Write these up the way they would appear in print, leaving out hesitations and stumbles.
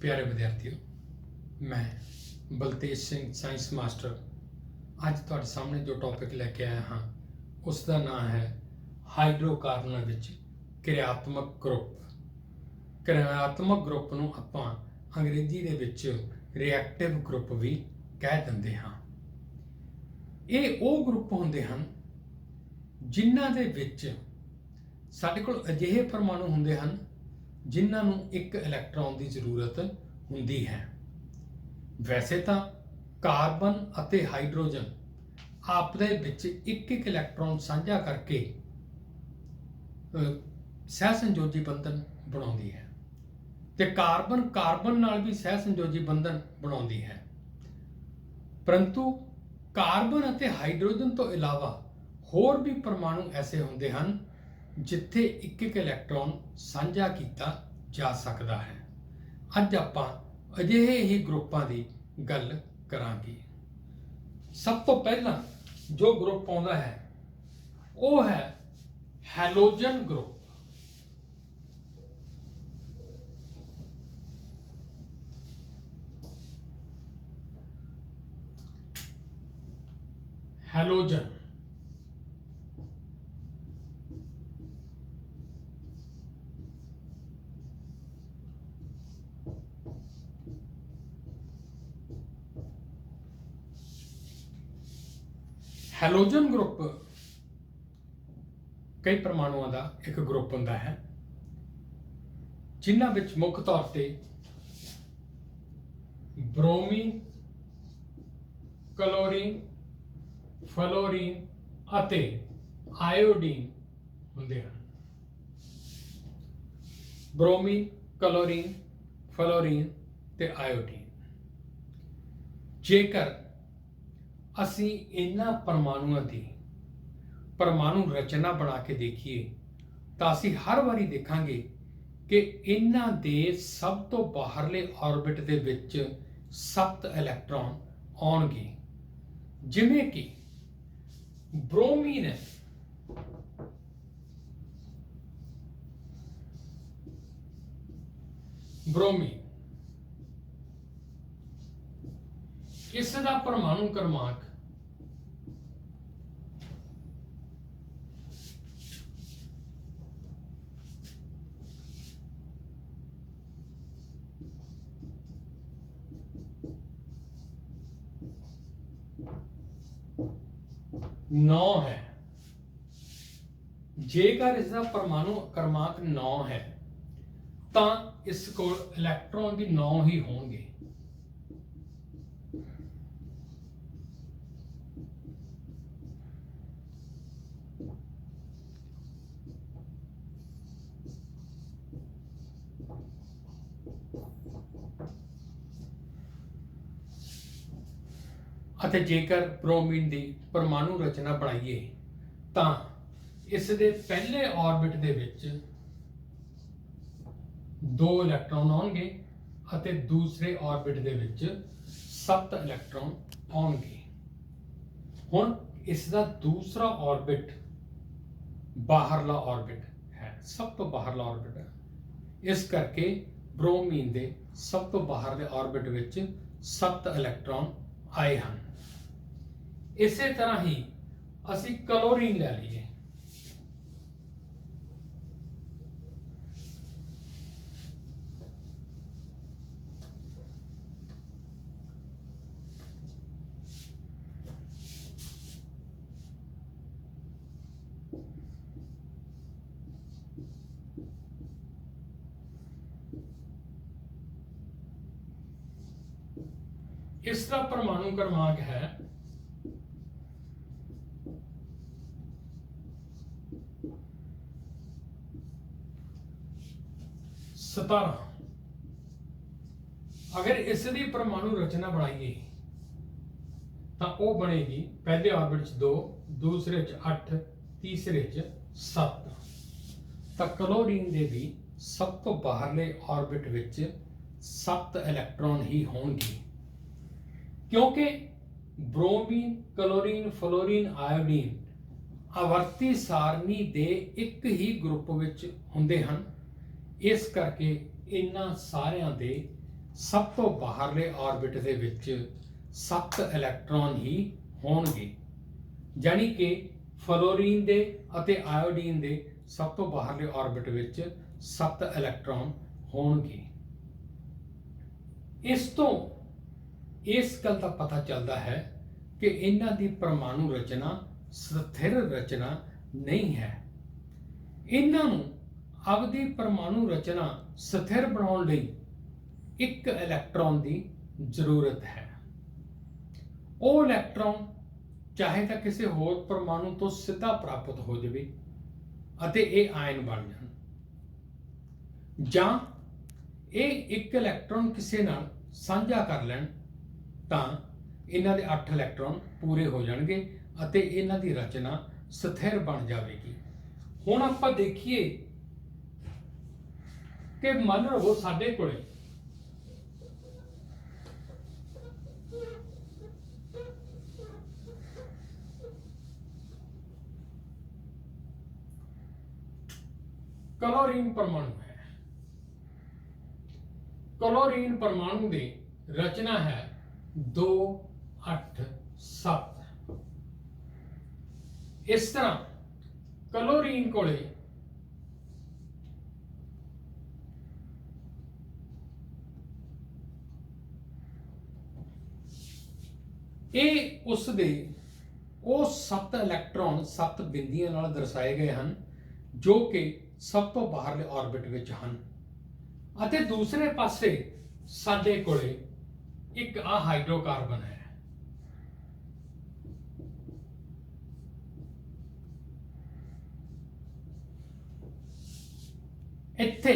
प्यारे विद्यार्थियों, मैं बलतेज सिंह साइंस मास्टर ਅੱਜ ਤੁਹਾਡੇ ਸਾਹਮਣੇ ਜੋ ਟੌਪਿਕ ਲੈ ਕੇ ਆਇਆ ਹਾਂ ਉਸ ਦਾ ਨਾਮ ਹੈ ਹਾਈਡਰੋਕਾਰਬਨਾਂ ਵਿੱਚ ਕਿਰਿਆਤਮਕ ਗਰੁੱਪ। ਕਿਰਿਆਤਮਕ ਗਰੁੱਪ ਨੂੰ ਆਪਾਂ ਅੰਗਰੇਜ਼ੀ ਦੇ ਵਿੱਚ ਰਿਐਕਟਿਵ ਗਰੁੱਪ ਵੀ ਕਹਿ ਦਿੰਦੇ ਹਾਂ। ਇਹ ਉਹ ਗਰੁੱਪ ਹੁੰਦੇ ਹਨ ਜਿਨ੍ਹਾਂ ਦੇ ਵਿੱਚ ਸਾਡੇ ਕੋਲ ਅਜਿਹੇ ਪਰਮਾਣੂ ਹੁੰਦੇ ਹਨ ਜਿਨ੍ਹਾਂ ਨੂੰ ਇੱਕ ਇਲੈਕਟ੍ਰੋਨ ਦੀ ਜ਼ਰੂਰਤ ਹੁੰਦੀ ਹੈ। ਵੈਸੇ ਤਾਂ ਕਾਰਬਨ ਅਤੇ ਹਾਈਡਰੋਜਨ ਆਪਸ ਦੇ ਵਿੱਚ ਇੱਕ ਇਲੈਕਟ੍ਰੋਨ ਸਾਂਝਾ ਕਰਕੇ ਸਹਿਸੰਯੋਜੀ ਬੰਧਨ ਬਣਾਉਂਦੀ ਹੈ ਤੇ ਕਾਰਬਨ ਨਾਲ ਵੀ ਸਹਿਸੰਯੋਜੀ ਬੰਧਨ ਬਣਾਉਂਦੀ ਹੈ, ਪਰੰਤੂ ਕਾਰਬਨ ਅਤੇ ਹਾਈਡਰੋਜਨ ਤੋਂ ਇਲਾਵਾ ਹੋਰ ਵੀ ਪਰਮਾਣੂ ਐਸੇ ਹੁੰਦੇ ਹਨ ਜਿੱਥੇ ਇੱਕ ਇਲੈਕਟ੍ਰੋਨ ਸਾਂਝਾ ਕੀਤਾ ਜਾ ਸਕਦਾ ਹੈ। ਅੱਜ ਆਪਾਂ ਅਜਿਹੇ ਹੀ ਗਰੁੱਪਾਂ ਦੀ ਗੱਲ ਕਰਾਂਗੇ। ਸਭ ਤੋਂ ਪਹਿਲਾਂ ਜੋ ਗਰੁੱਪ ਆਉਂਦਾ ਹੈ ਉਹ ਹੈ halogen group. Halogen halogen group ਕਈ ਪਰਮਾਣੂਆਂ ਦਾ ਇੱਕ ਗਰੁੱਪ ਹੁੰਦਾ ਹੈ ਜਿਨ੍ਹਾਂ ਵਿੱਚ ਮੁੱਖ ਤੌਰ ਤੇ ਬ੍ਰੋਮੀਨ, ਕਲੋਰੀਨ, ਫਲੋਰੀਨ ਅਤੇ ਆਇਓਡੀਨ ਹੁੰਦੇ ਹਨ। ਬ੍ਰੋਮੀਨ, ਕਲੋਰੀਨ, ਫਲੋਰੀਨ ਤੇ ਆਇਓਡੀਨ। ਜੇਕਰ ਅਸੀਂ ਇਹਨਾਂ ਪਰਮਾਣੂਆਂ ਦੀ ਪਰਮਾਣੂ ਰਚਨਾ ਬਣਾ ਕੇ ਦੇਖੀਏ ਤਾਂ ਅਸੀਂ ਹਰ ਵਾਰੀ ਦੇਖਾਂਗੇ ਕਿ ਇਹਨਾਂ ਦੇ ਸਭ ਤੋਂ ਬਾਹਰਲੇ ਆਰਬਿਟ ਦੇ ਵਿੱਚ 7 ਇਲੈਕਟ੍ਰੋਨ ਆਉਣਗੇ। ਜਿਵੇਂ ਕਿ ਬ੍ਰੋਮੀਨ ਹੈ, ਇਸ ਦਾ ਪਰਮਾਣੂ ਕ੍ਰਮਾਂਕ 9 ਹੈ। ਜੇਕਰ ਇਸ ਦਾ ਪਰਮਾਣੂ ਕ੍ਰਮਾਂਕ 9 ਹੈ ਤਾਂ ਇਸ ਕੋਲ ਇਲੈਕਟ੍ਰੋਨ ਵੀ 9 ਹੀ ਹੋਣਗੇ। ਅਤੇ ਜੇਕਰ ਬ੍ਰੋਮੀਨ ਦੀ ਪਰਮਾਣੂ ਰਚਨਾ ਬਣਾਈਏ ਤਾਂ ਇਸ ਦੇ ਪਹਿਲੇ ਆਰਬਿਟ ਦੇ ਵਿੱਚ 2 ਇਲੈਕਟ੍ਰੋਨ ਆਉਣਗੇ ਅਤੇ ਦੂਸਰੇ ਆਰਬਿਟ ਦੇ ਵਿੱਚ 7 ਇਲੈਕਟ੍ਰੋਨ ਆਉਣਗੇ। ਹੁਣ ਇਸ ਦਾ ਦੂਸਰਾ ਆਰਬਿਟ ਬਾਹਰਲਾ ਆਰਬਿਟ ਹੈ, ਸਭ ਤੋਂ ਬਾਹਰਲਾ ਆਰਬਿਟ ਹੈ। ਇਸ ਕਰਕੇ ਬ੍ਰੋਮੀਨ ਦੇ ਸਭ ਤੋਂ ਬਾਹਰਲੇ ਆਰਬਿਟ ਵਿੱਚ 7 ਇਲੈਕਟ੍ਰੋਨ ਆਏ ਹਨ। ਇਸੇ ਤਰ੍ਹਾਂ ਹੀ ਅਸੀਂ ਕਲੋਰੀਨ ਲੈ ਲਈਏ। ਇਸ ਦਾ ਪਰਮਾਣੂ ਕ੍ਰਮਾਂਕ ਹੈ 17। अगर इस दी परमाणु रचना बनाइए तो वो बनेगी पहले ऑर्बिट 2, दूसरे 8, तीसरे 7। तो क्लोरीन दे भी सब तो बाहरले ऑर्बिट विच 7 इलैक्ट्रॉन ही होंगे, क्योंकि ब्रोमीन, क्लोरीन, फ्लोरीन, आयोडीन आवर्ती सारणी दे एक ही ग्रुप विच हुंदे हन। इस करके इन्हां सारियां दे ਸਭ ਤੋਂ ਬਾਹਰਲੇ ਆਰਬਿਟ ਦੇ ਵਿੱਚ 7 ਇਲੈਕਟ੍ਰੋਨ ਹੀ ਹੋਣਗੇ। ਜਾਨੀ ਕਿ ਫਲੋਰੀਨ ਦੇ ਅਤੇ ਆਇਓਡੀਨ ਦੇ ਸਭ ਤੋਂ ਬਾਹਰਲੇ ਆਰਬਿਟ ਵਿੱਚ 7 ਇਲੈਕਟ੍ਰੋਨ ਹੋਣਗੇ। ਇਸ ਤੋਂ ਇਸ ਗੱਲ ਦਾ ਪਤਾ ਚੱਲਦਾ ਹੈ ਕਿ ਇਹਨਾਂ ਦੀ ਪਰਮਾਣੂ ਰਚਨਾ ਸਥਿਰ ਰਚਨਾ ਨਹੀਂ ਹੈ। ਇਹਨਾਂ ਨੂੰ ਆਪਦੀ ਪਰਮਾਣੂ ਰਚਨਾ ਸਥਿਰ ਬਣਾਉਣ ਲਈ ਇੱਕ ਇਲੈਕਟ੍ਰੋਨ ਦੀ ਜ਼ਰੂਰਤ ਹੈ। ਉਹ ਇਲੈਕਟ੍ਰੋਨ ਚਾਹੇ ਤਾਂ ਕਿਸੇ ਹੋਰ ਪਰਮਾਣੂ ਤੋਂ ਸਿੱਧਾ ਪ੍ਰਾਪਤ ਹੋ ਜਾਵੇ ਅਤੇ ਇਹ ਆਇਨ ਬਣ ਜਾਣ, ਜਾਂ ਇਹ ਇੱਕ ਇਲੈਕਟ੍ਰੋਨ ਕਿਸੇ ਨਾਲ ਸਾਂਝਾ ਕਰ ਲੈਣ ਤਾਂ ਇਹਨਾਂ ਦੇ 8 ਇਲੈਕਟ੍ਰੋਨ ਪੂਰੇ ਹੋ ਜਾਣਗੇ ਅਤੇ ਇਹਨਾਂ ਦੀ ਰਚਨਾ ਸਥਿਰ ਬਣ ਜਾਵੇਗੀ। ਹੁਣ ਆਪਾਂ ਦੇਖੀਏ ਕਿ ਮੰਨ ਲਓ ਸਾਡੇ ਕੋਲੇ ਕਲੋਰੀਨ ਪਰਮਾਣੂ ਹੈ। ਕਲੋਰੀਨ ਪਰਮਾਣੂ ਦੀ ਰਚਨਾ ਹੈ 2 8 7। ਇਸ ਤਰ੍ਹਾਂ ਕਲੋਰੀਨ ਕੋਲੇ ਇਹ ਉਸ ਦੇ ਉਹ 7 ਇਲੈਕਟ੍ਰੋਨ 7 ਬਿੰਦੀਆਂ ਨਾਲ ਦਰਸਾਏ ਗਏ ਹਨ ਜੋ ਕਿ ਸਭ ਤੋਂ ਬਾਹਰਲੇ ਆਰਬਿਟ ਵਿੱਚ ਹਨ, ਅਤੇ ਦੂਸਰੇ ਪਾਸੇ ਸਾਡੇ ਕੋਲੇ ਇੱਕ ਆ ਹਾਈਡਰੋਕਾਰਬਨ ਹੈ। ਇੱਥੇ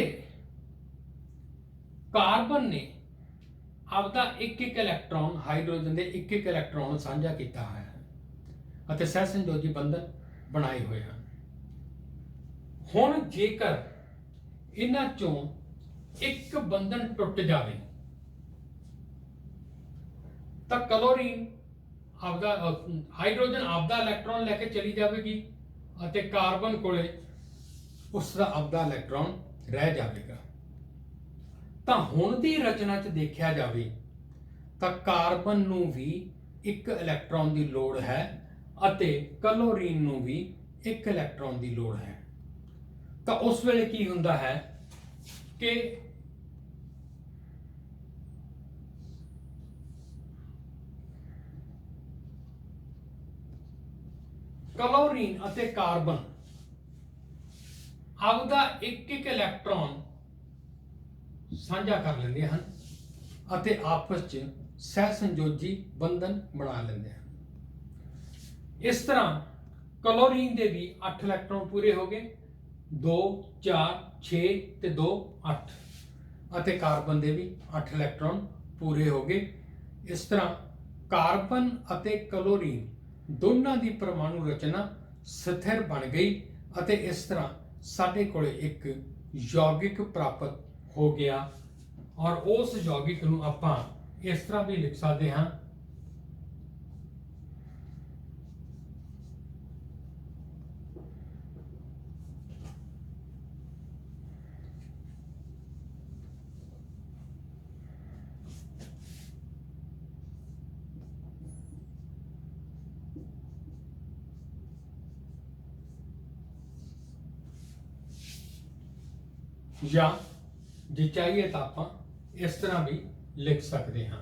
ਕਾਰਬਨ ਨੇ ਆਪਦਾ ਇੱਕ ਇਲੈਕਟ੍ਰੋਨ ਹਾਈਡਰੋਜਨ ਦੇ ਇੱਕ ਇਲੈਕਟ੍ਰੋਨ ਸਾਂਝਾ ਕੀਤਾ ਹੋਇਆ ਹੈ ਅਤੇ ਸਹਿਸੰਯੋਜੀ ਬੰਧਨ ਬਣਾਏ ਹੋਏ ਹਨ। ਹੁਣ ਜੇਕਰ ਇਹਨਾਂ ਚੋਂ ਇੱਕ ਬੰਧਨ ਟੁੱਟ ਜਾਵੇ ਤਾਂ ਕਲੋਰੀਨ ਆਪਦਾ ਹਾਈਡਰੋਜਨ ਆਪਦਾ ਇਲੈਕਟ੍ਰੋਨ ਲੈ ਕੇ ਚਲੀ ਜਾਵੇਗੀ ਅਤੇ ਕਾਰਬਨ ਕੋਲੇ ਉਸ ਦਾ ਆਪਦਾ ਇਲੈਕਟ੍ਰੋਨ ਰਹਿ ਜਾਵੇਗਾ। ਤਾਂ ਹੁਣ ਦੀ ਰਚਨਾ 'ਚ ਦੇਖਿਆ ਜਾਵੇ ਤਾਂ ਕਾਰਬਨ ਨੂੰ ਵੀ ਇੱਕ ਇਲੈਕਟ੍ਰੋਨ ਦੀ ਲੋੜ ਹੈ ਅਤੇ ਕਲੋਰੀਨ ਨੂੰ ਵੀ ਇੱਕ ਇਲੈਕਟ੍ਰੋਨ ਦੀ ਲੋੜ ਹੈ। ਤਾਂ ਉਸ ਵੇਲੇ ਕੀ ਹੁੰਦਾ ਹੈ ਕਿ ਕਲੋਰੀਨ ਅਤੇ ਕਾਰਬਨ ਆਪਦਾ ਇੱਕ ਇਲੈਕਟ੍ਰੋਨ ਸਾਂਝਾ ਕਰ ਲੈਂਦੇ ਹਨ ਅਤੇ ਆਪਸ 'ਚ ਸਹਿਸੰਯੋਜੀ ਬੰਧਨ ਬਣਾ ਲੈਂਦੇ ਹਨ। ਇਸ ਤਰ੍ਹਾਂ ਕਲੋਰੀਨ ਦੇ ਵੀ 8 ਇਲੈਕਟ੍ਰੋਨ ਪੂਰੇ ਹੋ ਗਏ, 2 4 6 ਤੇ 2 8, ਅਤੇ ਕਾਰਬਨ ਦੇ ਵੀ 8 ਇਲੈਕਟ੍ਰੋਨ ਪੂਰੇ ਹੋ ਗਏ। ਇਸ ਤਰ੍ਹਾਂ ਕਾਰਬਨ ਅਤੇ ਕਲੋਰੀਨ ਦੋਨਾਂ ਦੀ ਪਰਮਾਣੂ ਰਚਨਾ ਸਥਿਰ ਬਣ ਗਈ ਅਤੇ ਇਸ ਤਰ੍ਹਾਂ ਸਾਡੇ ਕੋਲੇ ਇੱਕ ਯੌਗਿਕ ਪ੍ਰਾਪਤ ਹੋ ਗਿਆ। ਔਰ ਉਸ ਯੌਗਿਕ ਨੂੰ ਆਪਾਂ ਇਸ ਤਰ੍ਹਾਂ ਵੀ ਲਿਖ ਸਕਦੇ ਹਾਂ ਜਾਂ ਜੇ ਚਾਹੀਏ ਤਾਂ ਆਪਾਂ ਇਸ ਤਰ੍ਹਾਂ ਵੀ ਲਿਖ ਸਕਦੇ ਹਾਂ।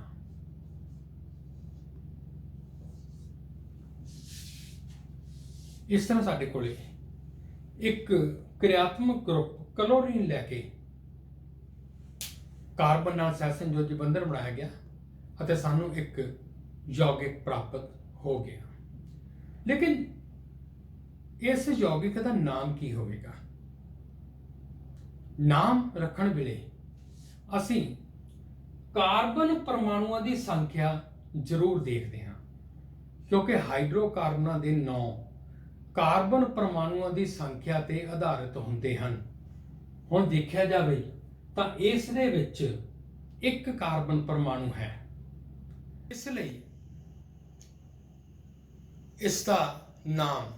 ਇਸ ਤਰ੍ਹਾਂ ਸਾਡੇ ਕੋਲੇ ਇੱਕ ਕਿਰਿਆਤਮਕ ਗਰੁੱਪ ਕਲੋਰੀਨ ਲੈ ਕੇ ਕਾਰਬਨ ਨਾਲ ਸਹਿਸੰਯੋਜੀ ਬੰਧਨ ਬਣਾਇਆ ਗਿਆ ਅਤੇ ਸਾਨੂੰ ਇੱਕ ਯੌਗਿਕ ਪ੍ਰਾਪਤ ਹੋ ਗਿਆ। ਲੇਕਿਨ ਇਸ ਯੌਗਿਕ ਦਾ ਨਾਮ ਕੀ ਹੋਵੇਗਾ? ਨਾਮ ਰੱਖਣ ਵੇਲੇ ਅਸੀਂ ਕਾਰਬਨ ਪਰਮਾਣੂਆਂ ਦੀ ਸੰਖਿਆ ਜ਼ਰੂਰ ਦੇਖਦੇ ਹਾਂ, ਕਿਉਂਕਿ ਹਾਈਡਰੋਕਾਰਬਨਾਂ ਦੇ 9 ਕਾਰਬਨ ਪਰਮਾਣੂਆਂ ਦੀ ਸੰਖਿਆ ਤੇ ਆਧਾਰਿਤ ਹੁੰਦੇ ਹਨ। ਹੁਣ ਦੇਖਿਆ ਜਾਵੇ ਤਾਂ ਇਸ ਦੇ ਵਿੱਚ ਇੱਕ ਕਾਰਬਨ ਪਰਮਾਣੂ ਹੈ, ਇਸ ਲਈ ਇਸ ਦਾ ਨਾਮ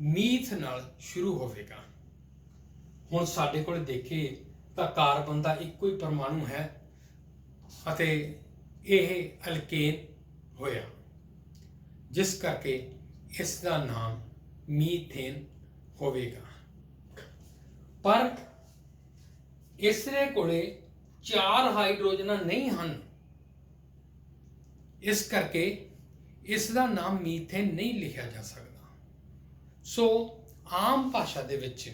ਮੀਥ ਨਾਲ ਸ਼ੁਰੂ ਹੋਵੇਗਾ। ਹੁਣ ਸਾਡੇ ਕੋਲ ਦੇਖੀਏ ਤਾਂ ਕਾਰਬਨ ਦਾ ਇੱਕੋ ਹੀ ਪਰਮਾਣੂ ਹੈ ਅਤੇ ਇਹ ਅਲਕੇਨ ਹੋਇਆ, ਜਿਸ ਕਰਕੇ ਇਸ ਦਾ ਨਾਮ ਮੀਥੇਨ ਹੋਵੇਗਾ। ਪਰ ਇਸ ਦੇ ਕੋਲੇ 4 ਹਾਈਡਰੋਜਨ ਨਹੀਂ ਹਨ, ਇਸ ਕਰਕੇ ਇਸ ਦਾ ਨਾਮ ਮੀਥੇਨ ਨਹੀਂ ਲਿਖਿਆ ਜਾ ਸਕਦਾ। ਸੋ ਆਮ ਭਾਸ਼ਾ ਦੇ ਵਿੱਚ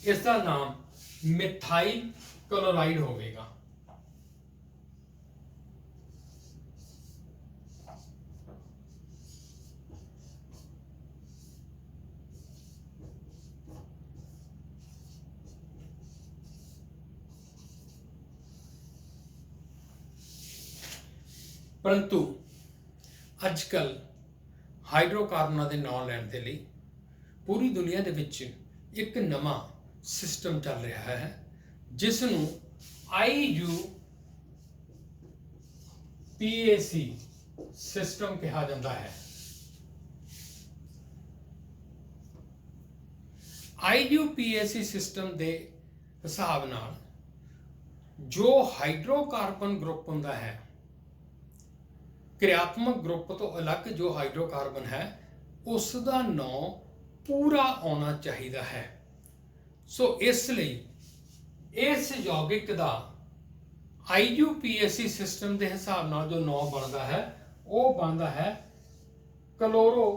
ਇਸ ਦਾ ਨਾਮ ਮਿਥਾਈਲ ਕਲੋਰਾਈਡ ਹੋਵੇਗਾ। परंतु अजकल हाइड्रोकार्बਨਾਂ ਦੇ ਨਾਂ ਲੈਣ ਦੇ ਲਈ ਪੂਰੀ ਦੁਨੀਆ ਦੇ ਵਿੱਚ ਇੱਕ ਨਵਾਂ ਸਿਸਟਮ ਚੱਲ ਰਿਹਾ ਹੈ, ਜਿਸ ਨੂੰ IUPAC ਸਿਸਟਮ ਕਿਹਾ ਜਾਂਦਾ ਹੈ। IUPAC ਸਿਸਟਮ ਦੇ ਹਿਸਾਬ ਨਾਲ ਜੋ ਹਾਈਡਰੋਕਾਰਬਨ ਗਰੁੱਪ ਹੁੰਦਾ ਹੈ, क्रियात्मक ग्रुप तो अलग जो हाइड्रोकार्बन है, उसका नाम पूरा आना चाहिए है। सो इसलिए इस यौगिक का IUPAC सिस्टम के हिसाब नाल जो नाम बनता है वो बनता है क्लोरो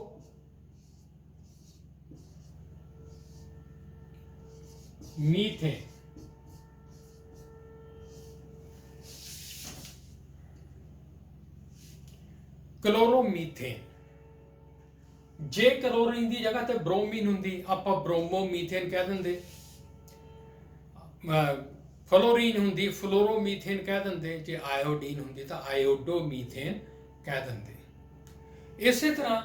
मीथेन। क्लोरोमीथेन, जे क्लोरीन की जगह ते ब्रोमीन हुंदी आपां ब्रोमोमीथेन कह दिंदे, फ्लोरीन हुंदी फ्लोरोमीथेन कह दिंदे, जे आयोडीन हुंदी तां आयोडोमीथेन कह दिंदे। इस तरह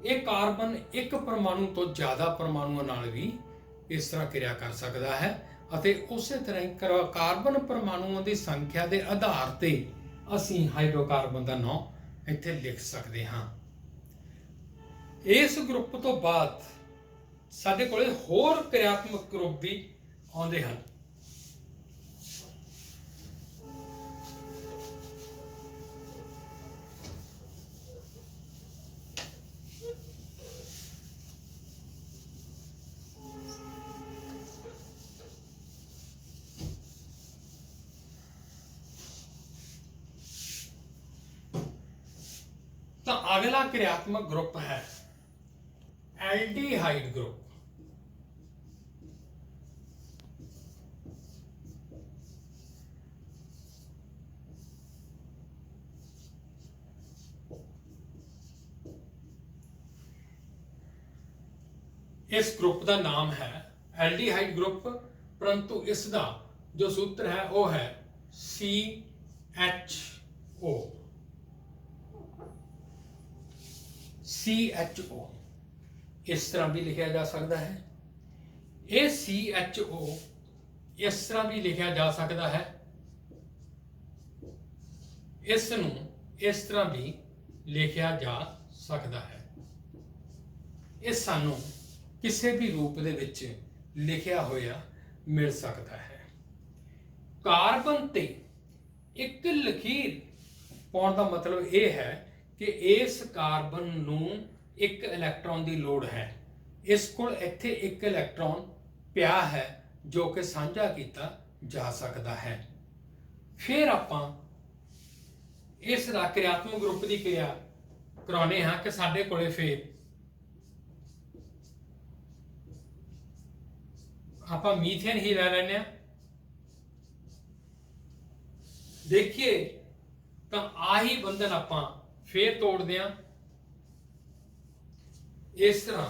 ये कार्बन एक परमाणु तो ज़्यादा परमाणुओं नाल भी इस तरह क्रिया कर सकता है, अते उस तरह कार्बन परमाणुओं की संख्या के आधार पर असीं हाइड्रोकार्बन का नाम ਇੱਥੇ ਲਿਖ ਸਕਦੇ ਹਾਂ। ਇਸ ਗਰੁੱਪ ਤੋਂ ਬਾਅਦ ਸਾਡੇ ਕੋਲੇ ਹੋਰ ਕਿਰਿਆਤਮਕ ਗਰੁੱਪ ਵੀ ਆਉਂਦੇ ਹਨ। तो अगला क्रियात्मक ग्रुप है एल्डिहाइड ग्रुप। इस ग्रुप का नाम है एल्डिहाइड ग्रुप, परंतु इसका जो सूत्र है वो है CHO। CHO इस तरह भी लिखा जा सकता है। ये CHO इस तरह भी लिखा जा सकता है, इसनूं इस तरह भी लिखा जा सकता है। इस सानू किसी भी रूप दे विच लिखा होया मिल सकता है। कार्बन ते एक लकीर पाउण दा मतलब यह है कि इस कार्बन नूं एक इलैक्ट्रॉन की लोड़ है। इस कोल इत्थे एक इलैक्ट्रॉन पिया है जो कि साझा किया जा सकता है। फिर आपां इस क्रियात्मक ग्रुप की क्रिया कराने हाँ कि साडे कोले फिर आपां मीथेन ही ले लैने। देखिए तो आही बंधन आपां फिर तोड़ दें। इस तरह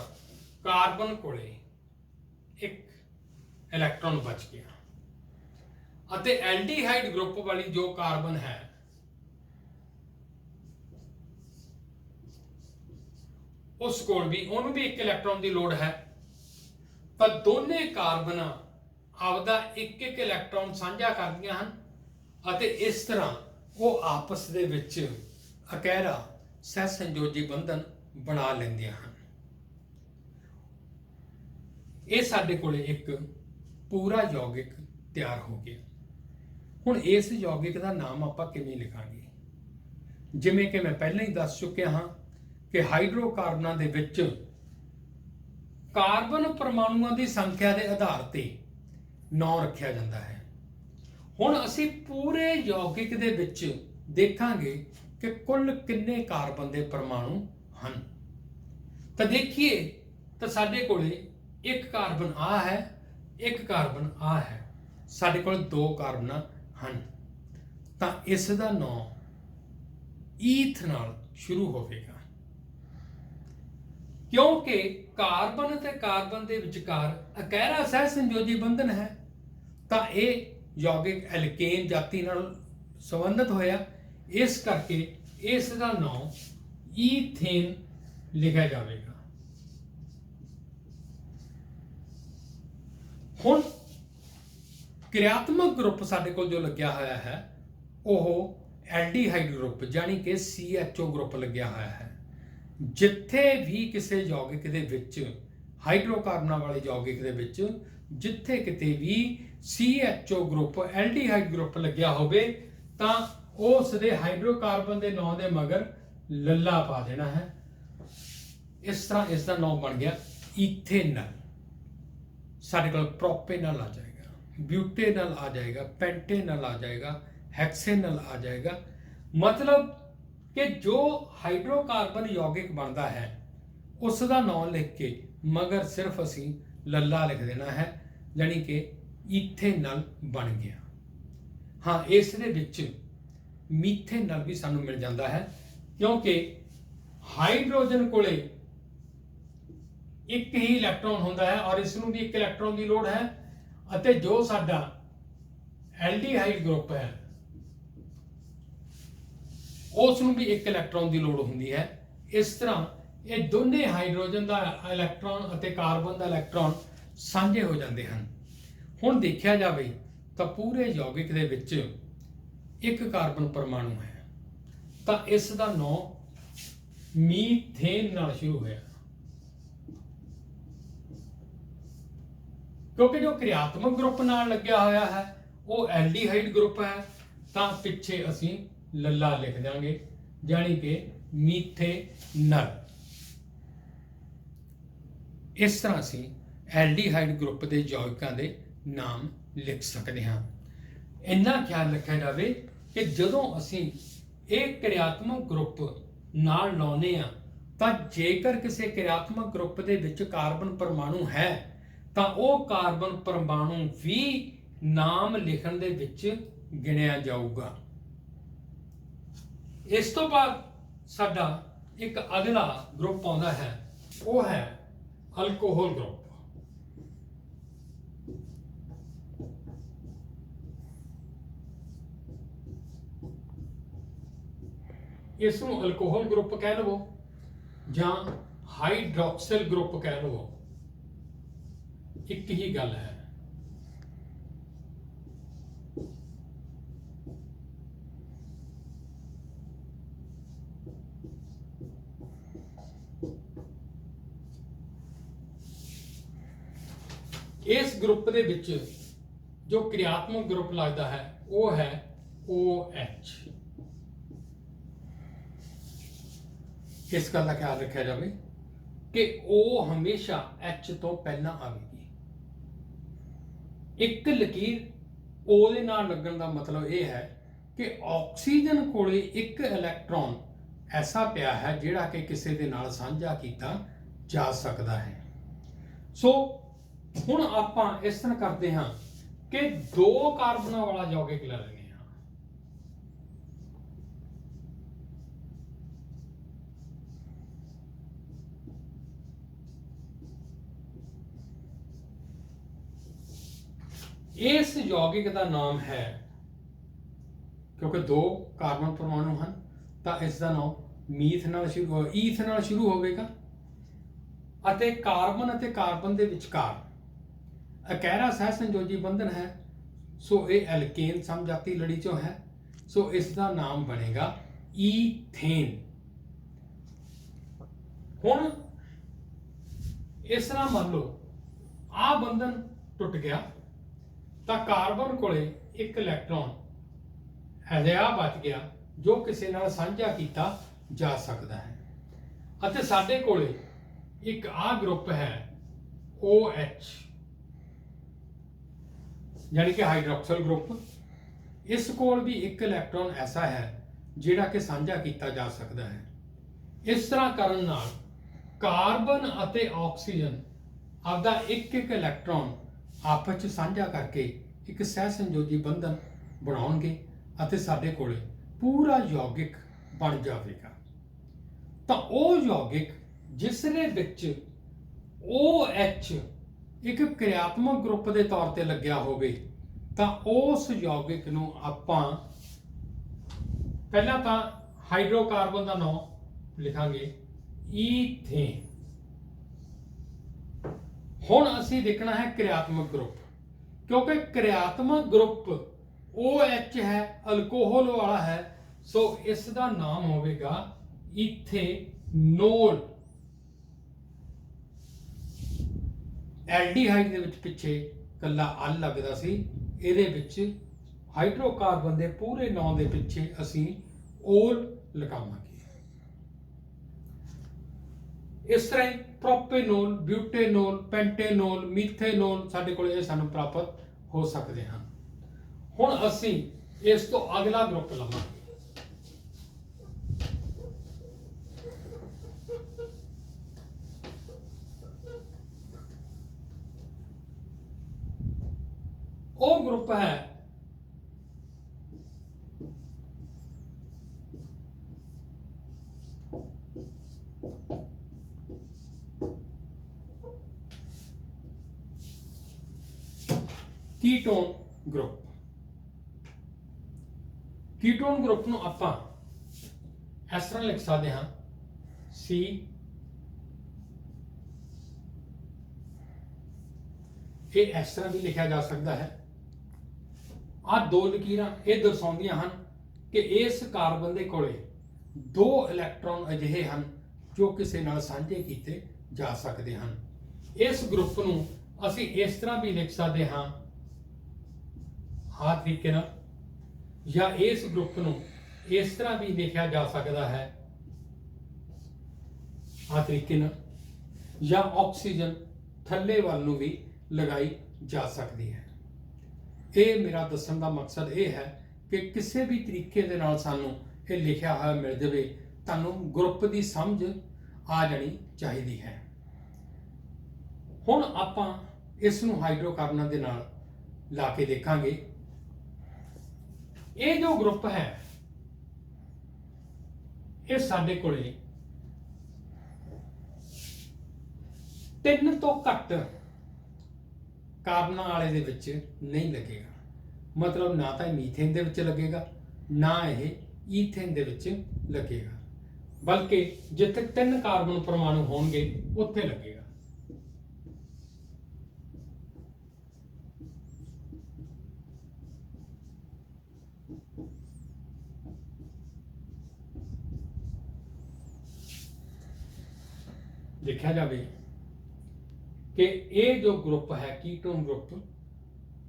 कार्बन कोले एक इलैक्ट्रॉन बच गया, अते एल्डिहाइड ग्रुप वाली जो कार्बन है उस कोल भी उन्होंने भी एक इलैक्ट्रॉन की लोड़ है, पर दोने कार्बन आपदा एक एक इलैक्ट्रॉन साझा करदियां हन, अते इस तरह वो आपस दे विच अकहरा सह संयोजी बंधन बना लेंदियां हन। ये साडे कोले एक पूरा यौगिक तैयार हो गया। ਹੁਣ ਇਸ ਯੌਗਿਕ ਦਾ ਨਾਮ ਆਪਾਂ ਕਿਵੇਂ ਲਿਖਾਂਗੇ? ਜਿਵੇਂ ਕਿ ਮੈਂ ਪਹਿਲਾਂ ਹੀ ਦੱਸ ਚੁੱਕਿਆ ਹਾਂ ਕਿ ਹਾਈਡਰੋਕਾਰਬਨਾਂ ਦੇ ਵਿੱਚ ਕਾਰਬਨ ਪਰਮਾਣੂਆਂ ਦੀ ਸੰਖਿਆ ਦੇ ਆਧਾਰ ਤੇ ਨਾਂ ਰੱਖਿਆ ਜਾਂਦਾ ਹੈ। ਹੁਣ ਅਸੀਂ ਪੂਰੇ ਯੌਗਿਕ ਦੇ ਵਿੱਚ ਦੇਖਾਂਗੇ ਕਿ ਕੁੱਲ ਕਿੰਨੇ ਕਾਰਬਨ ਦੇ ਪਰਮਾਣੂ ਹਨ। ਤਾਂ ਦੇਖੀਏ ਤਾਂ ਸਾਡੇ ਕੋਲੇ ਇੱਕ ਕਾਰਬਨ ਆ ਹੈ, ਇੱਕ ਕਾਰਬਨ ਆ ਹੈ, ਸਾਡੇ ਕੋਲ ਦੋ ਕਾਰਬਨ ਹਨ। ਤਾਂ ਇਸ ਦਾ ਨਾਮ ਈਥ ਨਾਲ ਸ਼ੁਰੂ ਹੋਵੇਗਾ, ਕਿਉਂਕਿ ਕਾਰਬਨ ਤੇ ਕਾਰਬਨ ਦੇ ਵਿਚਕਾਰ ਅਕਹਿਰਾ ਸਹਿ ਸੰਯੋਜੀ ਬੰਧਨ ਹੈ। ਤਾਂ ਇਹ ਯੌਗਿਕ ਐਲਕੇਨ ਜਾਤੀ ਨਾਲ ਸੰਬੰਧਿਤ ਹੋਇਆ, ਇਸ ਕਰਕੇ ਇਸ ਦਾ ਨਾਮ ਈਥੇਨ ਲਿਖਿਆ ਜਾਵੇਗਾ। ਹੁਣ ਕਿਰਿਆਤਮਕ ਗਰੁੱਪ ਸਾਡੇ ਕੋਲ ਜੋ ਲੱਗਿਆ ਹੋਇਆ ਹੈ ਉਹ ਐਲਡੀਹਾਈਡ ਗਰੁੱਪ ਯਾਨੀ ਕਿ CHO ਗਰੁੱਪ ਲੱਗਿਆ ਹੋਇਆ ਹੈ। ਜਿੱਥੇ ਵੀ ਕਿਸੇ ਯੌਗਿਕ ਦੇ ਵਿੱਚ ਹਾਈਡਰੋਕਾਰਬਨਾਂ ਵਾਲੇ ਯੌਗਿਕ ਦੇ ਵਿੱਚ ਜਿੱਥੇ ਕਿਤੇ ਵੀ CHO ਗਰੁੱਪ ਐਲਡੀਹਾਈਡ ਗਰੁੱਪ ਲੱਗਿਆ ਹੋਵੇ ਤਾਂ ਉਸ ਦੇ ਹਾਈਡਰੋਕਾਰਬਨ ਦੇ ਨਾਂ ਦੇ ਮਗਰ ਲੱਲਾ ਪਾ ਦੇਣਾ ਹੈ। ਇਸ ਤਰ੍ਹਾਂ ਇਸ ਦਾ ਨਾਮ ਬਣ ਗਿਆ ਈਥੇਨਲ। ਸਾਡੇ ਕੋਲ ਪ੍ਰੋਪੇਨਲ ਆ ਜਾਏਗਾ, ਬਿਊਟੇਨਲ ਆ ਜਾਏਗਾ, ਪੈਂਟੇਨਲ ਆ ਜਾਏਗਾ, ਹੈਕਸੇਨਲ ਆ ਜਾਏਗਾ। ਮਤਲਬ ਕਿ ਜੋ ਹਾਈਡਰੋਕਾਰਬਨ ਯੌਗਿਕ ਬਣਦਾ ਹੈ ਉਸ ਦਾ ਨਾਮ ਲਿਖ ਕੇ ਮਗਰ ਸਿਰਫ ਅਸੀਂ ਲੱਲਾ ਲਿਖ ਦੇਣਾ ਹੈ, ਯਾਨੀ ਕਿ ਈਥੇਨਲ ਬਣ ਗਿਆ। ਹਾਂ, ਇਸ ਦੇ ਵਿੱਚ ਮੀਥੇਨਲ ਵੀ ਸਾਨੂੰ ਮਿਲ ਜਾਂਦਾ ਹੈ, ਕਿਉਂਕਿ ਹਾਈਡਰੋਜਨ ਕੋਲੇ ਇੱਕ ਹੀ ਇਲੈਕਟ੍ਰੋਨ ਹੁੰਦਾ ਹੈ ਔਰ ਇਸ ਨੂੰ ਵੀ ਇੱਕ ਇਲੈਕਟ੍ਰੋਨ ਦੀ ਲੋੜ ਹੈ, ਅਤੇ ਜੋ ਸਾਡਾ ਐਲਡੀਹਾਈਡ ਗਰੁੱਪ ਹੈ ਉਸ ਨੂੰ ਵੀ ਇੱਕ ਇਲੈਕਟ੍ਰੋਨ ਦੀ ਲੋੜ ਹੁੰਦੀ ਹੈ। ਇਸ ਤਰ੍ਹਾਂ ਇਹ ਦੋਨੇ ਹਾਈਡਰੋਜਨ ਦਾ ਇਲੈਕਟ੍ਰੋਨ ਅਤੇ ਕਾਰਬਨ ਦਾ ਇਲੈਕਟ੍ਰੋਨ ਸਾਂਝੇ ਹੋ ਜਾਂਦੇ ਹਨ। ਹੁਣ ਦੇਖਿਆ ਜਾਵੇ ਤਾਂ ਪੂਰੇ ਯੌਗਿਕ ਦੇ ਵਿੱਚ ਇੱਕ ਕਾਰਬਨ ਪਰਮਾਣੂ ਹੈ, ਤਾਂ ਇਸ ਦਾ ਨਾਮ ਮੀਥੇਨ ਨਾਲ ਸ਼ੁਰੂ ਹੋਇਆ, ਕਿਉਂਕਿ ਜੋ ਕਿਰਿਆਤਮਕ ਗਰੁੱਪ ਨਾਲ ਲੱਗਿਆ ਹੋਇਆ ਹੈ ਉਹ ਐਲਡੀਹਾਈਡ ਗਰੁੱਪ ਹੈ। ਤਾਂ ਪਿੱਛੇ ਅਸੀਂ ਲੱਲਾ ਲਿਖ ਦਿਆਂਗੇ, ਯਾਨੀ ਕਿ ਮੀਥੇਨਲ। ਇਸ ਤਰ੍ਹਾਂ ਅਸੀਂ ਐਲਡੀਹਾਈਡ ਗਰੁੱਪ ਦੇ ਯੌਗਿਕਾਂ ਦੇ ਨਾਮ ਲਿਖ ਸਕਦੇ ਹਾਂ। ਇੰਨਾ ਖਿਆਲ ਰੱਖਿਆ ਜਾਵੇ ਕਿ ਜਦੋਂ ਅਸੀਂ ਇਹ ਕਿਰਿਆਤਮਕ ਗਰੁੱਪ ਨਾਲ ਲਾਉਂਦੇ ਹਾਂ ਤਾਂ ਜੇਕਰ ਕਿਸੇ ਕਿਰਿਆਤਮਕ ਗਰੁੱਪ ਦੇ ਵਿੱਚ ਕਾਰਬਨ ਪਰਮਾਣੂ ਹੈ ਤਾਂ ਉਹ ਕਾਰਬਨ ਪਰਮਾਣੂ ਵੀ ਨਾਮ ਲਿਖਣ ਦੇ ਵਿੱਚ ਗਿਣਿਆ ਜਾਊਗਾ। ਇਸ ਤੋਂ ਬਾਅਦ ਸਾਡਾ ਇੱਕ ਅਗਲਾ ਗਰੁੱਪ ਆਉਂਦਾ ਹੈ, ਉਹ ਹੈ ਅਲਕੋਹਲ ਗਰੁੱਪ। ਇਸ ਨੂੰ ਅਲਕੋਹਲ ਗਰੁੱਪ ਕਹਿ ਲਵੋ ਜਾਂ ਹਾਈਡਰੋਕਸਿਲ ਗਰੁੱਪ ਕਹਿ ਲਵੋ, ਇੱਕ ਹੀ ਗੱਲ ਹੈ। ਇਸ ਗਰੁੱਪ ਦੇ ਵਿੱਚ ਜੋ ਕਿਰਿਆਤਮਕ ਗਰੁੱਪ ਲੱਗਦਾ ਹੈ ਉਹ ਹੈ OH। ਇਸ ਗੱਲ ਦਾ ਖਿਆਲ ਰੱਖਿਆ ਜਾਵੇ ਕਿ O ਹਮੇਸ਼ਾ H ਤੋਂ ਪਹਿਲਾਂ ਆਵੇਗੀ। ਇੱਕ ਲਕੀਰ O ਦੇ ਨਾਲ ਲੱਗਣ ਦਾ ਮਤਲਬ ਇਹ ਹੈ ਕਿ ਆਕਸੀਜਨ ਕੋਲੇ ਇੱਕ ਇਲੈਕਟ੍ਰੋਨ ਐਸਾ ਪਿਆ ਹੈ ਜਿਹੜਾ ਕਿ ਕਿਸੇ ਦੇ ਨਾਲ ਸਾਂਝਾ ਕੀਤਾ ਜਾ ਸਕਦਾ ਹੈ। ਸੋ ਹੁਣ ਆਪਾਂ ਇਸ ਤਰ੍ਹਾਂ ਕਰਦੇ ਹਾਂ ਕਿ ਦੋ ਕਾਰਬਨਾਂ ਵਾਲਾ ਯੌਗਿਕ ਲੈ ਲੈਂਦੇ ਹਾਂ। ਇਸ ਯੌਗਿਕ ਦਾ ਨਾਮ ਹੈ, ਕਿਉਂਕਿ ਦੋ ਕਾਰਬਨ ਪਰਮਾਣੂ ਹਨ ਤਾਂ ਇਸ ਦਾ ਨਾਮ ਈਥ ਨਾਲ ਸ਼ੁਰੂ ਹੋਵੇਗਾ, ਅਤੇ ਕਾਰਬਨ ਅਤੇ ਕਾਰਬਨ ਦੇ ਵਿਚਕਾਰ ਅਕਹਿਰਾ ਸਹਿ ਸੰਯੋਜੀ ਬੰਧਨ ਹੈ। ਸੋ ਇਹ ਐਲਕੇਨ ਸਮਜਾਤੀ ਲੜੀ ਚੋਂ ਹੈ, ਸੋ ਇਸ ਦਾ ਨਾਮ ਬਣੇਗਾ ਈਥੇਨ। ਹੁਣ ਇਸ ਤਰ੍ਹਾਂ ਮੰਨ ਲਓ ਆਹ ਬੰਧਨ ਟੁੱਟ ਗਿਆ ਤਾਂ ਕਾਰਬਨ ਕੋਲੇ ਇੱਕ ਇਲੈਕਟ੍ਰੋਨ ਅਜਿਹਾ ਬਚ ਗਿਆ ਜੋ ਕਿਸੇ ਨਾਲ ਸਾਂਝਾ ਕੀਤਾ ਜਾ ਸਕਦਾ ਹੈ। ਅਤੇ ਸਾਡੇ ਕੋਲੇ ਇੱਕ ਆ ਗਰੁੱਪ ਹੈ OH, यानी कि हाइड्रोक्सिल ग्रुप। इस कोल भी एक इलैक्ट्रॉन ऐसा है जिहड़ा कि साझा किया जा सकता है। इस तरह करन नाल कार्बन अते ऑक्सीजन आपदा एक एक इलैक्ट्रॉन आपस च साझा करके एक सह संयोजी बंधन बनाउणगे अते साडे कोले पूरा यौगिक बन जाएगा। तो ਉਹ यौगिक जिस दे विच OH एक क्रियात्मक ग्रुप के तौर पर लग्या होवे तां उस यौगिक नूं आपां पहला तां हाइड्रोकार्बन का नाम लिखांगे ईथेन। हुण असीं देखना है क्रियात्मक ग्रुप, क्योंकि क्रियात्मक ग्रुप OH है, अल्कोहल वाला है, सो इसका नाम होवेगा इथेनोल। एल्डिहाइड दे विच पिछे कल्ला अल लगदा सी, इहदे विच हाइड्रोकार्बन दे पूरे नाम दे पिछे असीं ओल लगावांगे। इस तरह प्रोपेनोल, ब्यूटेनोल, पेंटेनोल, मीथेनोल साडे कोल सानूं प्राप्त हो सकते हैं। हुण असीं इस तो अगला ग्रुप लवांगे। वो ग्रुप है कीटोन ग्रुप। कीटोन ग्रुप नूं आपां इस तरह लिख सकते हैं C ये इस तरह भी लिखा जा सकता है। आ दो लकीरां ये दर्शाउंदियां हन कि इस कार्बन दे कोले दो इलैक्ट्रॉन अजिहे हन जो किसी नाल सांझे कीते जा सकते हैं। इस ग्रुप नूं असीं इस तरह भी लिख सकते हाँ आ तरीके नाल, या इस ग्रुप नूं इस तरह भी लिखा जा सकता है आ तरीके नाल, या ऑक्सीजन थल्ले वाल नूं भी लगाई जा सकती है। ये मेरा दसन का मकसद ये है कि किसी भी तरीके दे नाल सानू ये लिखा हुआ मिल जाए, तुहानू ग्रुप की समझ आ जानी चाहिए है। हुण आपां इस नूं हाइड्रोकार्बन दे नाल ला के देखांगे। ये जो ग्रुप है ये साडे कोले 3 तो घट कार्बन वाले दे विच नहीं लगेगा। मतलब ना तो मीथेन दे विच लगेगा, ना यह ईथेन दे विच लगेगा, बल्कि जिथे 3 कार्बन परमाणु होंगे उत्थे लगेगा। देखा जाए कि ये जो ग्रुप है कीटोन ग्रुप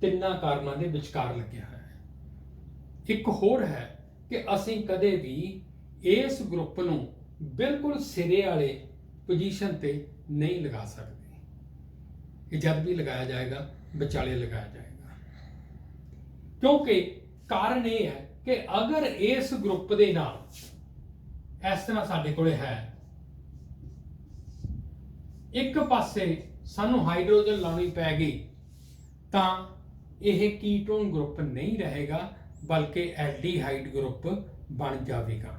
3 कार्बन के विचकार लगे है। एक होर है कि असीं कदे भी इस ग्रुप नूं बिल्कुल सिरे वाले पोजीशन ते नहीं लगा सकते। जब भी लगाया जाएगा विचाले लगाया जाएगा, क्योंकि कारण ये है कि अगर इस ग्रुप दे नाल इस तरह साडे कोले है, एक पासे सानू हाइड्रोजन लानी पैगी तां यह कीटोन ग्रुप नहीं रहेगा, बल्कि एल्डिहाइड ग्रुप बन जाएगा।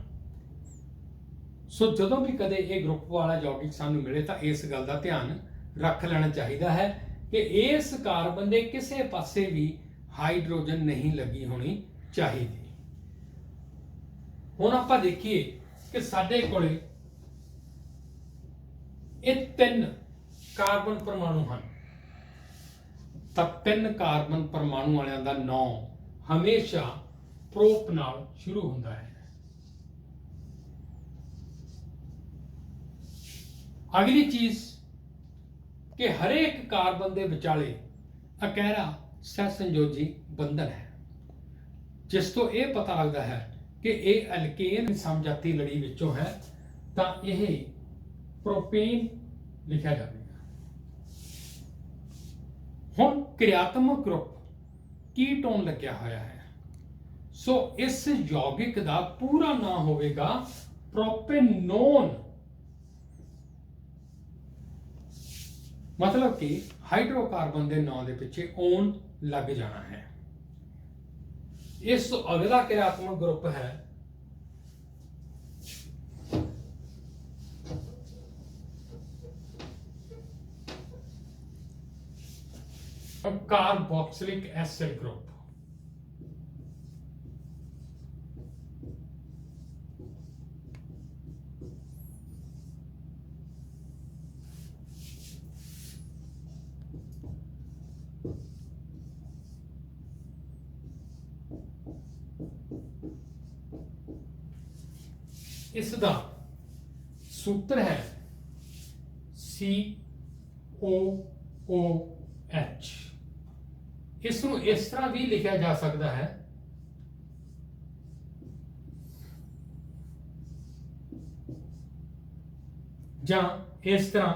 सो जदों भी कदे ये ग्रुप वाला यौगिक सानू मिले तो इस गल का ध्यान रख लेना चाहिए है कि इस कार्बन के किसी पासे भी हाइड्रोजन नहीं लगी होनी चाहिए। हुण आपां देखिए कि साडे कोले ये 3 कार्बन परमाणु हैं, तो 3 कार्बन परमाणु वालियां दा नाम हमेशा प्रोप नाल शुरू होता है। अगली चीज कि हरेक कार्बन के विचाले अकहरा सहसंयोजी बंधन है। ਜਿਸ ਤੋਂ ਇਹ ਪਤਾ ਲੱਗਦਾ ਹੈ ਕਿ ਇਹ ਐਲਕੇਨ ਸਮਜਾਤੀ ਲੜੀ ਵਿੱਚੋਂ ਹੈ, ਤਾਂ ਇਹ ਪ੍ਰੋਪੇਨ ਲਿਖਿਆ ਜਾਵੇਗਾ। ਹੁਣ ਕਿਰਿਆਤਮਕ ਗਰੁੱਪ ਕੀਟੋਨ ਲੱਗਿਆ ਹੋਇਆ ਹੈ, ਸੋ ਇਸ ਯੌਗਿਕ ਦਾ ਪੂਰਾ ਨਾਮ ਹੋਵੇਗਾ ਪ੍ਰੋਪੇਨੋਨ। मतलब कि हाइड्रोकार्बन के नाम के पिछे ओन लग जाना है। इस तो अगला क्रियात्मक ग्रुप है कार्बोक्सिलिक एसिड ग्रुप। इसका सूत्र है COOH। इसनों इस तरह भी लिखा जा सकता है या इस तरह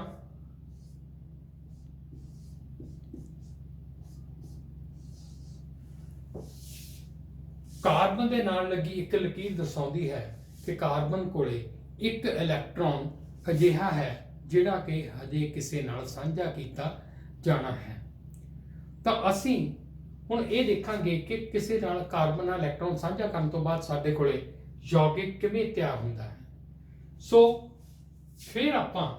कार्बन के नाल लगी एक लकीर दर्शाती है कि कार्बन कोले एक इलैक्ट्रॉन अजिहा है जिहड़ा कि हजे किसी नाल साझा किया जाना है। तो असी हुण ये देखांगे कि किसी नाल कार्बन नाल इलैक्ट्रॉन साझा करन तो बाद साडे कोले यौगिक किवें तैयार हुंदा है। सो फिर आपां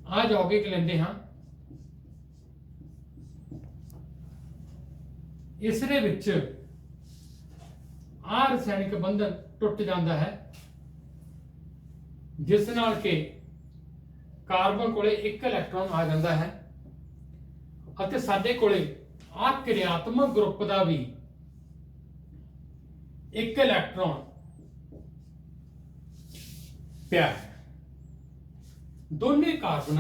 आ यौगिक लैंदे हां, इस दे विच आ रसायनिक बंधन टुट जाता है, जिस नाल के कार्बन कोले एक इलैक्ट्रॉन आ जाता है अते साडे कोले आ क्रियात्मक ग्रुप का भी एक इलैक्ट्रॉन पिया है। दोनों कार्बन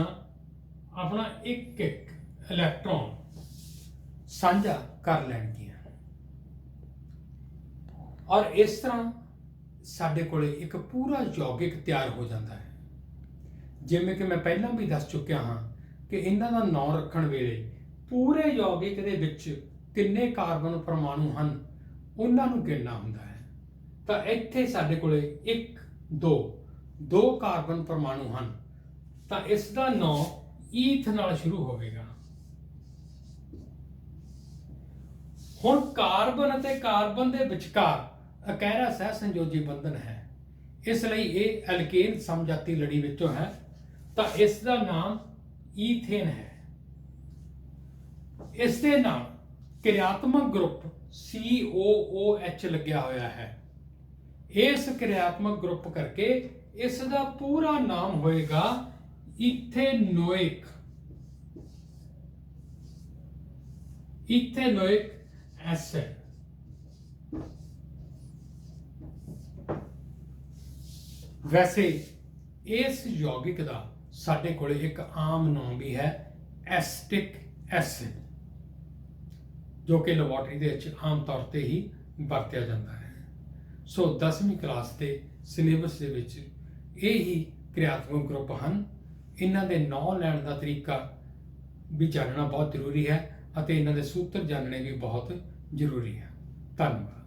अपना एक एक इलैक्ट्रॉन साझा कर लैणगियां और इस तरह साडे कोले एक पूरा यौगिक तैयार हो जाता है। जिवें कि मैं पहला भी दस चुकिया हाँ कि इन्हां दा नाम रखण वेले पूरे यौगिक दे विच किन्ने कार्बन परमाणु हन उन्हां नूं गिनना हुंदा है। तां इत्थे साडे कोले एक दो कार्बन परमाणु हन, तां इस दा नाम ईथ नाल शुरू होवेगा। हुण कार्बन अते कार्बन दे विचकार अकैरा सह संयोजी बंधन है, इसलिए ये एल्केन समजाती लड़ी विचों है, तो इसका नाम ईथेन है। इसके नाम क्रियात्मक ग्रुप COOH लग्या होया है। इस क्रियात्मक ग्रुप करके इसका पूरा नाम होएगा इथेनोइक एसिड। वैसे इस यौगिक का साडे कोले एक आम नाम भी है एसिटिक एसिड, जो कि लैबोरेटरी दे विच आम तौर पर ही वरतिया जाता है। सो 10वीं क्लास के सिलेबस दे विच ये ही क्रियात्मक ग्रुप हैं। इन्हां दे नाम लैण का तरीका भी जानना बहुत जरूरी है, इन्हां दे सूत्र जानने भी बहुत जरूरी है। धन्यवाद।